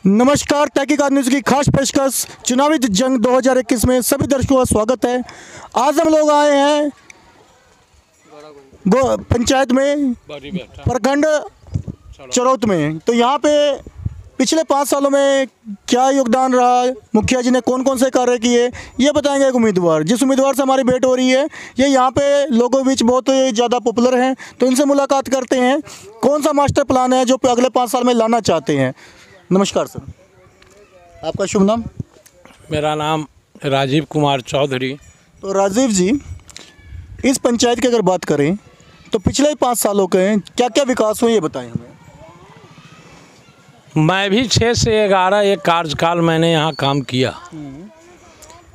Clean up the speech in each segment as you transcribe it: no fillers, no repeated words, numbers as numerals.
नमस्कार, तहकीकात न्यूज़ की खास पेशकश चुनावी जंग 2021 में सभी दर्शकों का स्वागत है। आज हम लोग आए हैं पंचायत में प्रखंड चरौत में। तो यहाँ पे पिछले 5 सालों में क्या योगदान रहा, मुखिया जी ने कौन कौन से कार्य किए, ये बताएंगे एक उम्मीदवार। जिस उम्मीदवार से हमारी भेंट हो रही है ये यहाँ पे लोगों के बीच बहुत ज़्यादा पॉपुलर हैं, तो इनसे मुलाकात करते हैं। कौन सा मास्टर प्लान है जो अगले 5 साल में लाना चाहते हैं। नमस्कार सर, आपका शुभ नाम? मेरा नाम राजीव कुमार चौधरी। तो राजीव जी, इस पंचायत की अगर बात करें तो पिछले 5 सालों के क्या क्या विकास हुए ये बताएं हमें। मैं भी 6 से 11 एक कार्यकाल मैंने यहाँ काम किया,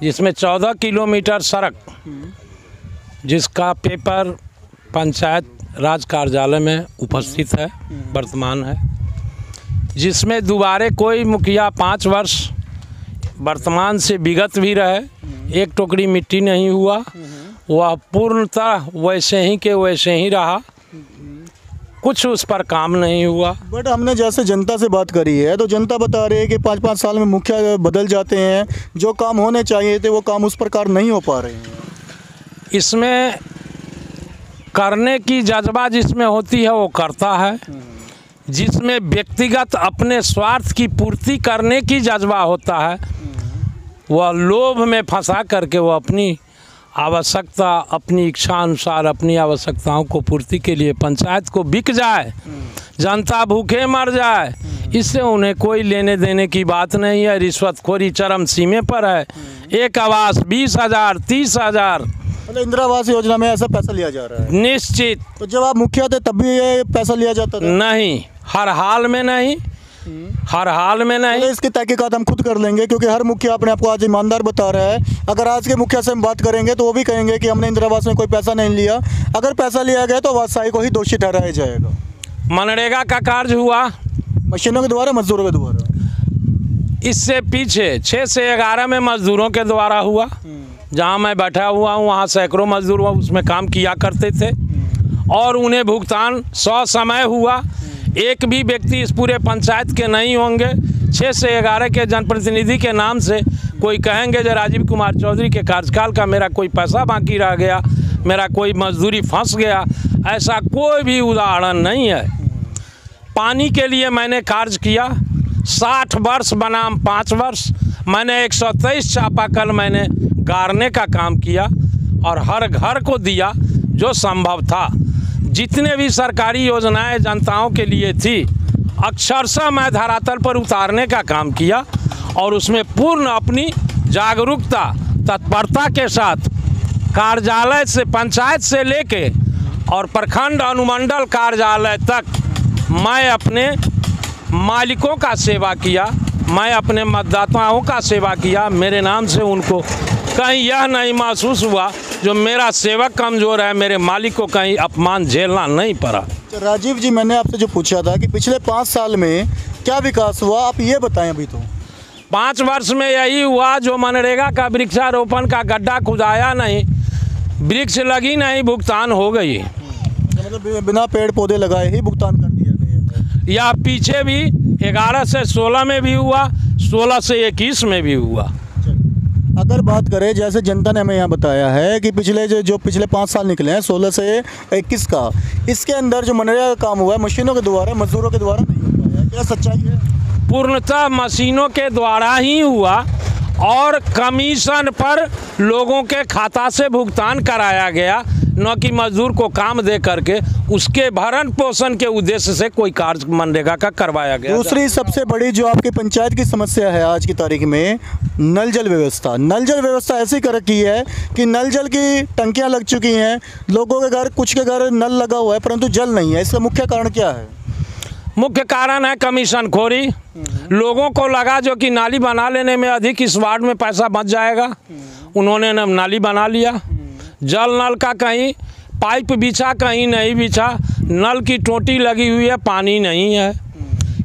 जिसमें 14 किलोमीटर सड़क, जिसका पेपर पंचायत राज कार्यालय में उपस्थित है, वर्तमान है, जिसमें दोबारे कोई मुखिया 5 वर्ष वर्तमान से विगत भी रहे, एक टोकरी मिट्टी नहीं हुआ, वह पूर्णतः वैसे ही के वैसे ही रहा, कुछ उस पर काम नहीं हुआ। बट हमने जैसे जनता से बात करी है तो जनता बता रही है कि 5-5 साल में मुखिया बदल जाते हैं, जो काम होने चाहिए थे वो काम उस प्रकार नहीं हो पा रहे हैं। इसमें करने की जज्बा जिसमें होती है वो करता है, जिसमें व्यक्तिगत अपने स्वार्थ की पूर्ति करने की जज्बा होता है वह लोभ में फंसा करके वो अपनी आवश्यकता, अपनी इच्छा अनुसार अपनी आवश्यकताओं को पूर्ति के लिए पंचायत को बिक जाए, जनता भूखे मर जाए, इससे उन्हें कोई लेने देने की बात नहीं है। रिश्वतखोरी चरम सीमे पर है। एक आवास 20,000 30,000 इंदिरा आवास योजना में ऐसा पैसा लिया जा रहा है। निश्चित। तो जब आप मुखिया थे तब भी ये पैसा लिया जाता था? नहीं, हर हाल में नहीं, हर हाल में नहीं। इसकी तहकीकात हम खुद कर लेंगे, क्योंकि हर मुखिया अपने आप को आज ईमानदार बता रहा है। अगर आज के मुखिया से हम बात करेंगे तो वो भी कहेंगे कि हमने इंदिरा आवास में कोई पैसा नहीं लिया। अगर पैसा लिया गया तो आवास को ही दोषी ठहराया जाएगा। मनरेगा का कार्य हुआ मशीनों के द्वारा, मजदूरों के द्वारा। इससे पीछे 6 से 11 में मजदूरों के द्वारा हुआ। जहाँ मैं बैठा हुआ हूँ वहाँ सैकड़ों मजदूर उसमें काम किया करते थे और उन्हें भुगतान समय हुआ। एक भी व्यक्ति इस पूरे पंचायत के नहीं होंगे 6 से 11 के जनप्रतिनिधि के नाम से कोई कहेंगे जो राजीव कुमार चौधरी के कार्यकाल का मेरा कोई पैसा बाकी रह गया, मेरा कोई मजदूरी फंस गया, ऐसा कोई भी उदाहरण नहीं है। पानी के लिए मैंने कार्य किया 60 वर्ष बनाम 5 वर्ष। मैंने 123 चापाकल मैंने गाड़ने का काम किया और हर घर को दिया जो संभव था। जितने भी सरकारी योजनाएं जनताओं के लिए थी अक्षरशः मैं धरातल पर उतारने का काम किया और उसमें पूर्ण अपनी जागरूकता, तत्परता के साथ कार्यालय से, पंचायत से लेके और प्रखंड अनुमंडल कार्यालय तक मैं अपने मालिकों का सेवा किया, मैं अपने मतदाताओं का सेवा किया। मेरे नाम से उनको कहीं यह नहीं महसूस हुआ जो मेरा सेवक कमज़ोर है, मेरे मालिक को कहीं अपमान झेलना नहीं पड़ा। तो राजीव जी, मैंने आपसे जो पूछा था कि पिछले 5 साल में क्या विकास हुआ, आप ये बताएं। अभी तो 5 वर्ष में यही हुआ जो मनरेगा का वृक्षारोपण का गड्ढा खुदाया नहीं, वृक्ष लगी नहीं, भुगतान हो गई। मतलब बिना पेड़ पौधे लगाए ही भुगतान कर दिया गया। या पीछे भी 11 से 16 में भी हुआ, 16 से 21 में भी हुआ। अगर बात करें, जैसे जनता ने हमें यहाँ बताया है कि पिछले 5 साल निकले हैं 16 से 21 का, इसके अंदर जो मनरेगा का काम हुआ है मशीनों के द्वारा, मजदूरों के द्वारा नहीं हो पाया, क्या सच्चाई है? पूर्णतः मशीनों के द्वारा ही हुआ और कमीशन पर लोगों के खाता से भुगतान कराया गया, न कि मजदूर को काम दे करके उसके भरण पोषण के उद्देश्य से कोई कार्य मनरेगा का करवाया गया। दूसरी सबसे बड़ी जो आपकी पंचायत की समस्या है आज की तारीख में, नल जल व्यवस्था। नल जल व्यवस्था ऐसी कर रखी है कि नल जल की टंकियां लग चुकी हैं, लोगों के घर, कुछ के घर नल लगा हुआ है परंतु जल नहीं है। इसका मुख्य कारण क्या है? मुख्य कारण है कमीशन खोरी। लोगों को लगा जो कि नाली बना लेने में अधिक इस वार्ड में पैसा बच जाएगा, उन्होंने नाली बना लिया। जल नल का कहीं पाइप बिछा, कहीं नहीं बिछा, नल की टोटी लगी हुई है, पानी नहीं है।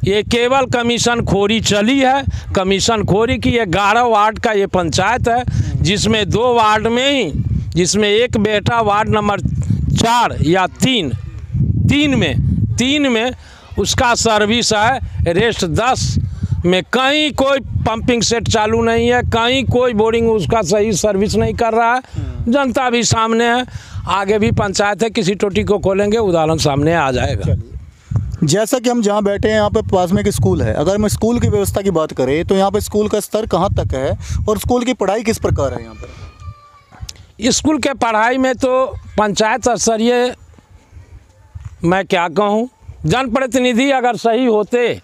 ये केवल कमीशन खोरी चली है। कमीशन खोरी की 11 वार्ड का ये पंचायत है, जिसमें 2 वार्ड में ही, जिसमें एक बेटा वार्ड नंबर 4 या 3 में उसका सर्विस है रेस्ट 10 में कहीं कोई पंपिंग सेट चालू नहीं है, कहीं कोई बोरिंग उसका सही सर्विस नहीं कर रहा है। जनता भी सामने है, आगे भी पंचायत है, किसी टोटी को खोलेंगे उदाहरण सामने आ जाएगा। जैसा कि हम जहाँ बैठे हैं यहाँ पे पास में एक स्कूल है, अगर हम स्कूल की व्यवस्था की बात करें तो यहाँ पे स्कूल का स्तर कहाँ तक है और स्कूल की पढ़ाई किस प्रकार है यहाँ पर? स्कूल के पढ़ाई में तो पंचायत स्तरीय, मैं क्या कहूँ, जनप्रतिनिधि अगर सही होते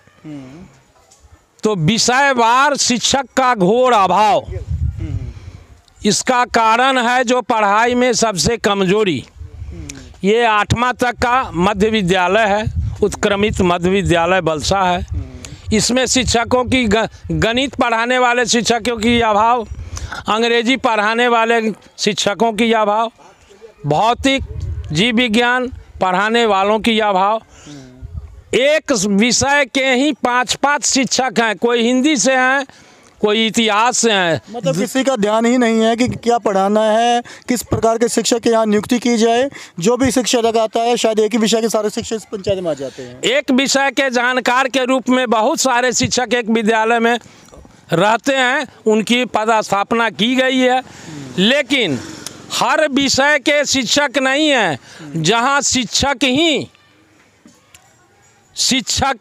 तो विषयवार शिक्षक का घोर अभाव, इसका कारण है जो पढ़ाई में सबसे कमजोरी। ये 8वां तक का मध्य विद्यालय है, उत्क्रमित मध्य विद्यालय बलसा है। इसमें शिक्षकों की गणित पढ़ाने वाले शिक्षकों की अभाव, अंग्रेजी पढ़ाने वाले शिक्षकों की अभाव, भौतिक जीव विज्ञान पढ़ाने वालों की अभाव। एक विषय के ही 5-5 शिक्षक हैं, कोई हिंदी से हैं, कोई इतिहास से हैं। मतलब किसी का ध्यान ही नहीं है कि क्या पढ़ाना है, किस प्रकार के शिक्षक के यहाँ नियुक्ति की जाए। जो भी शिक्षक आता है शायद एक ही विषय के सारे शिक्षक इस पंचायत में आ जाते हैं। एक विषय के जानकार के रूप में बहुत सारे शिक्षक एक विद्यालय में रहते हैं, उनकी पदस्थापना की गई है, लेकिन हर विषय के शिक्षक नहीं हैं। जहाँ शिक्षक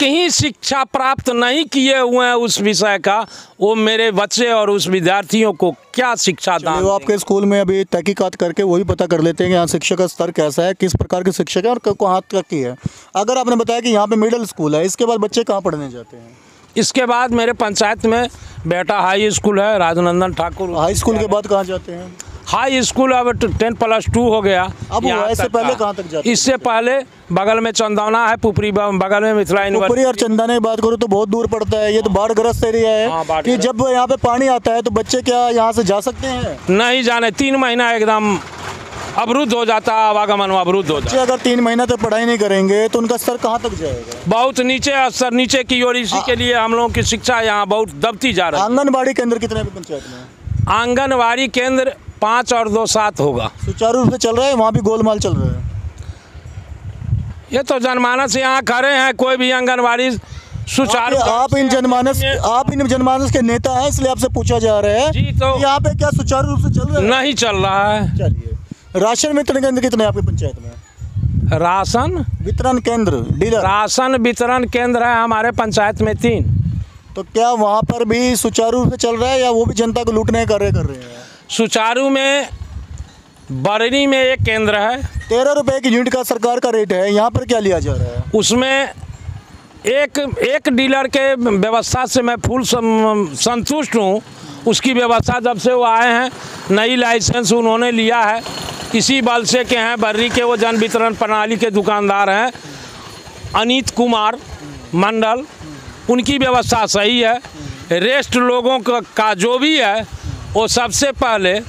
ही शिक्षा प्राप्त नहीं किए हुए हैं उस विषय का, वो मेरे बच्चे और उस विद्यार्थियों को क्या शिक्षा दान। वो आपके स्कूल में अभी तहकीकात करके वही पता कर लेते हैं कि यहाँ शिक्षक का स्तर कैसा है, किस प्रकार के शिक्षक है और कहाँ तक की है। अगर आपने बताया कि यहाँ पे मिडिल स्कूल है, इसके बाद बच्चे कहाँ पढ़ने जाते हैं? इसके बाद मेरे पंचायत में बेटा हाई स्कूल है, राजनंदन ठाकुर। हाई स्कूल के बाद कहाँ जाते हैं? हाई स्कूल अब 10+2 हो गया। अब इससे पहले कहाँ तक जाते? इससे पहले बगल में चंदौना है, पुपरी बगल में मिथिला यूनिवर्सिटी। पुपरी और चंदौना की बात करूँ तो बहुत दूर पड़ता है, ये तो बाढ़ग्रस्त एरिया है कि जब यहाँ पे पानी आता है तो बच्चे क्या यहाँ से जा सकते हैं? नहीं जाने, 3 महीना एकदम अवरुद्ध हो जाता है, आवागमन अवरुद्ध हो जाता है। अगर 3 महीना तक पढ़ाई नहीं करेंगे तो उनका स्तर कहाँ तक जाएगा? बहुत नीचे स्तर, नीचे की ओर। इसी के लिए हम लोगों की शिक्षा यहाँ बहुत दबती जा रही है। आंगनबाड़ी केंद्र कितने पंचायत में? आंगनबाड़ी केंद्र 5 और 2 7 होगा। सुचारू रूप से चल रहा है? वहाँ भी गोलमाल चल रहा है? ये तो जनमानस यहाँ खड़े हैं, कोई भी आंगनबाड़ी सुचारू। आप इन जनमानस के नेता हैं, इसलिए आपसे पूछा जा रहा है जी, तो यहाँ पे क्या सुचारू रूप से चल रहा है? नहीं चल रहा है। चलिए, राशन वितरण केंद्र कितने आपकी पंचायत में? राशन वितरण केंद्र, डीलर राशन वितरण केंद्र है हमारे पंचायत में 3। तो क्या वहाँ पर भी सुचारू रूप से चल रहा है या वो भी जनता को लूटने का कार्य कर रहे हैं? सुचारू में बरनी में एक केंद्र है, 13 रुपए की यूनिट का सरकार का रेट है। यहाँ पर क्या लिया जा रहा है? उसमें एक डीलर के व्यवस्था से मैं फुल संतुष्ट हूँ। उसकी व्यवस्था जब से वो आए हैं, नई लाइसेंस उन्होंने लिया है, इसी बल से के हैं, बर्री के वो जन वितरण प्रणाली के दुकानदार हैं अनीत कुमार मंडल, उनकी व्यवस्था सही है। रेस्ट लोगों का जो भी है वो सबसे पहले,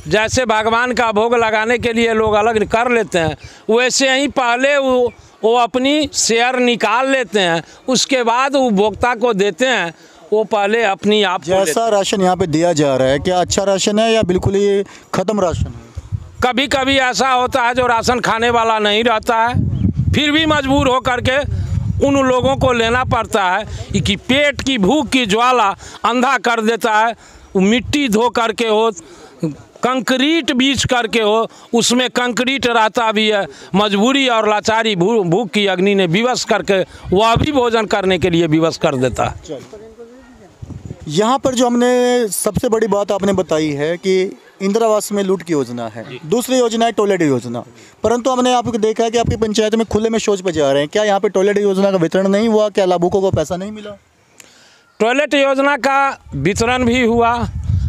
जैसे भगवान का भोग लगाने के लिए लोग अलग कर लेते हैं, वैसे ही पहले वो अपनी शेयर निकाल लेते हैं, उसके बाद उपभोक्ता को देते हैं। वो पहले अपनी आप जैसा राशन यहाँ पे दिया जा रहा है, क्या अच्छा राशन है या बिल्कुल ही ख़त्म राशन है? कभी कभी ऐसा होता है जो राशन खाने वाला नहीं रहता है, फिर भी मजबूर हो करके उन लोगों को लेना पड़ता है कि पेट की भूख की ज्वाला अंधा कर देता है। मिट्टी धो करके हो, कंक्रीट बीच करके हो, उसमें कंक्रीट रहता भी है, मजबूरी और लाचारी भूख की अग्नि ने विवश करके वह भी भोजन करने के लिए विवश कर देता है। यहाँ पर जो हमने सबसे बड़ी बात आपने बताई है कि इंदिरा आवास में लूट की योजना है, दूसरी योजना है टॉयलेट योजना, परंतु हमने आपको देखा है कि आपकी पंचायत में खुले में शौच पे जा रहे हैं। क्या यहाँ पे टॉयलेट योजना का वितरण नहीं हुआ? क्या लाभुकों को पैसा नहीं मिला? टॉयलेट योजना का वितरण भी हुआ,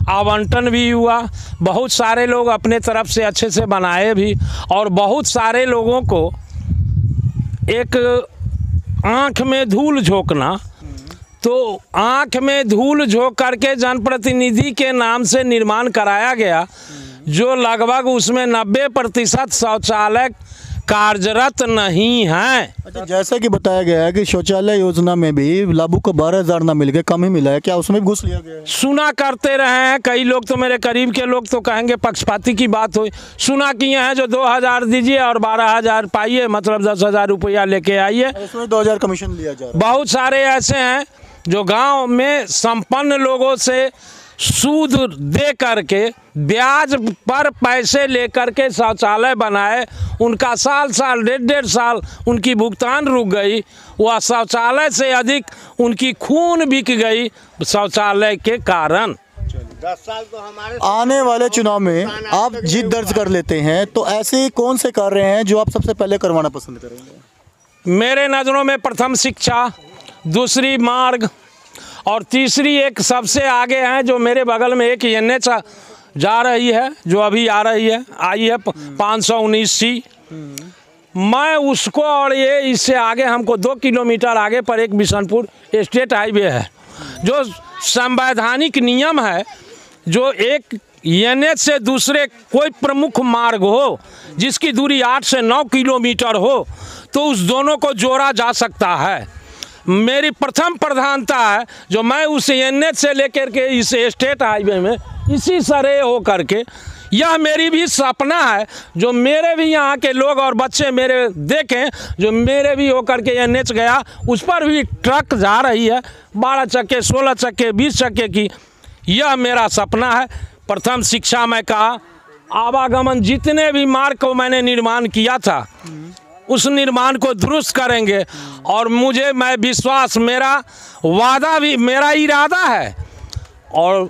आवंटन भी हुआ, बहुत सारे लोग अपने तरफ से अच्छे से बनाए भी, और बहुत सारे लोगों को एक आँख में धूल झोंकना, तो आँख में धूल झोंक करके जनप्रतिनिधि के नाम से निर्माण कराया गया, जो लगभग उसमें 90% शौचालय कार्यरत नहीं है। अच्छा, जैसा कि बताया गया है कि शौचालय योजना में भी लाभुक को 12,000 ना मिल गए, कम ही मिला है, क्या उसमें भी घुस लिया गया है? सुना करते रहे हैं कई लोग, तो मेरे करीब के लोग तो कहेंगे पक्षपाती की बात हुई। सुना किए हैं जो 2,000 दीजिए और 12,000 पाइए, मतलब 10,000 रुपया लेके आइए, उसमें 2,000 कमीशन लिया जा रहा है। बहुत सारे ऐसे हैं जो गांव में संपन्न लोगों से सूद दे करके ब्याज पर पैसे लेकर के शौचालय बनाए, उनका साल साल 1.5 साल उनकी भुगतान रुक गई। वह शौचालय से अधिक उनकी खून बिक गई शौचालय के कारण। 10 साल तो हमारे आने वाले चुनाव में आप जीत दर्ज कर लेते हैं तो ऐसे कौन से कार्य हैं जो आप सबसे पहले करवाना पसंद करेंगे? मेरे नज़रों में प्रथम शिक्षा, दूसरी मार्ग और तीसरी एक सबसे आगे है जो मेरे बगल में एक NH जा रही है, जो अभी आ रही है, आई है 519C। मैं उसको और ये इससे आगे हमको 2 किलोमीटर आगे पर एक बिशनपुर स्टेट हाईवे है, जो संवैधानिक नियम है, जो एक NH से दूसरे कोई प्रमुख मार्ग हो जिसकी दूरी 8 से 9 किलोमीटर हो तो उस दोनों को जोड़ा जा सकता है। मेरी प्रथम प्रधानता है जो मैं उस NH से लेकर के इस स्टेट हाईवे में इसी सरे हो करके, यह मेरी भी सपना है जो मेरे भी यहाँ के लोग और बच्चे मेरे देखें, जो मेरे भी होकर के NH गया, उस पर भी ट्रक जा रही है 12 चक्के 16 चक्के 20 चक्के की। यह मेरा सपना है। प्रथम शिक्षा में कहा, आवागमन जितने भी मार्ग को मैंने निर्माण किया था उस निर्माण को दुरुस्त करेंगे और मैं विश्वास, मेरा वादा भी, मेरा इरादा है और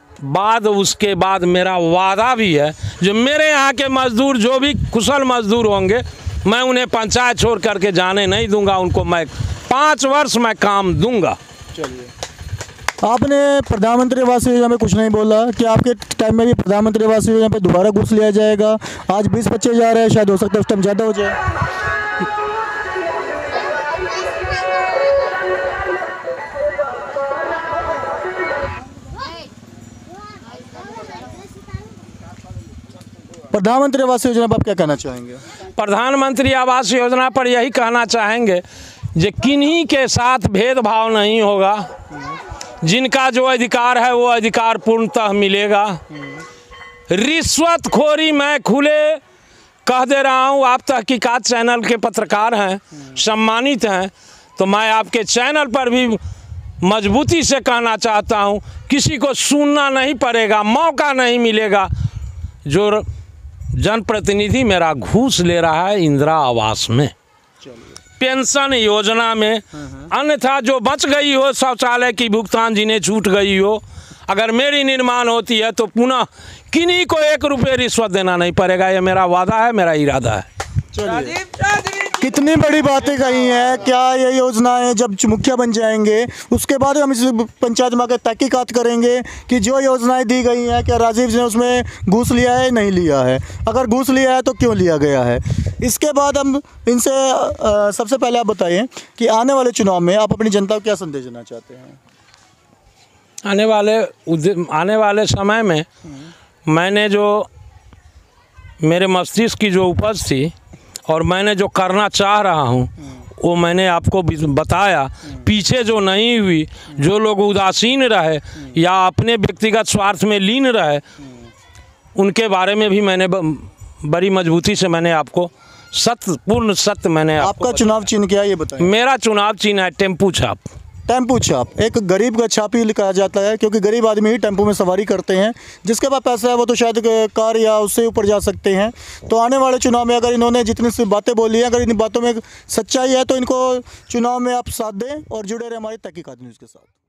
उसके बाद मेरा वादा भी है जो मेरे यहाँ के मजदूर जो भी कुशल मजदूर होंगे मैं उन्हें पंचायत छोड़ करके जाने नहीं दूंगा। उनको मैं 5 वर्ष में काम दूंगा। चलिए, आपने प्रधानमंत्री आवास योजना में कुछ नहीं बोला कि आपके टाइम में भी प्रधानमंत्री आवास योजना पे दोबारा घूस लिया जाएगा? आज 20 बच्चे जा रहे हैं, शायद हो सकता है उस टाइम ज़्यादा हो जाए। प्रधानमंत्री आवास योजना पर आप क्या कहना चाहेंगे? प्रधानमंत्री आवास योजना पर यही कहना चाहेंगे कि किन्हीं के साथ भेदभाव नहीं होगा, जिनका जो अधिकार है वो अधिकार पूर्णतः मिलेगा। रिश्वतखोरी मैं खुले कह दे रहा हूँ, आप तहकीकात चैनल के पत्रकार हैं, सम्मानित हैं, तो मैं आपके चैनल पर भी मजबूती से कहना चाहता हूँ, किसी को सुनना नहीं पड़ेगा, मौका नहीं मिलेगा। जो जनप्रतिनिधि मेरा घूस ले रहा है इंदिरा आवास में, पेंशन योजना में, अन्यथा जो बच गई हो शौचालय की भुगतान जिन्हें छूट गई हो, अगर मेरी निर्माण होती है तो पुनः किन्हीं को 1 रुपये रिश्वत देना नहीं पड़ेगा। ये मेरा वादा है, मेरा इरादा है। चलिए, कितनी बड़ी बातें कही हैं। क्या ये योजनाएं जब मुखिया बन जाएंगे उसके बाद हम इस पंचायत में आकर तहकीकात करेंगे कि जो योजनाएं दी गई हैं क्या राजीव जी ने उसमें घूस लिया है नहीं लिया है, अगर घूस लिया है तो क्यों लिया गया है। इसके बाद हम इनसे सबसे पहले आप बताइए कि आने वाले चुनाव में आप अपनी जनता को क्या संदेश देना चाहते हैं? आने वाले समय में मैंने जो मेरे मस्तिष्क की जो उपज थी और मैंने जो करना चाह रहा हूँ वो मैंने आपको बताया। पीछे जो नहीं हुई, जो लोग उदासीन रहे या अपने व्यक्तिगत स्वार्थ में लीन रहे, उनके बारे में भी मैंने बड़ी मजबूती से मैंने आपको पूर्ण सत्य मैंने आपका चुनाव चिन्ह क्या है ये बताएं? मेरा चुनाव चिन्ह है टेम्पू छाप। टेम्पू छाप एक गरीब का छाप ही कहा जाता है, क्योंकि गरीब आदमी ही टेम्पू में सवारी करते हैं। जिसके पास पैसा है वो तो शायद कार या उससे ऊपर जा सकते हैं। तो आने वाले चुनाव में अगर इन्होंने जितनी सी बातें बोली हैं, अगर इन बातों में सच्चाई है तो इनको चुनाव में आप साथ दें और जुड़े रहे हमारी तहकीकात न्यूज़ के साथ।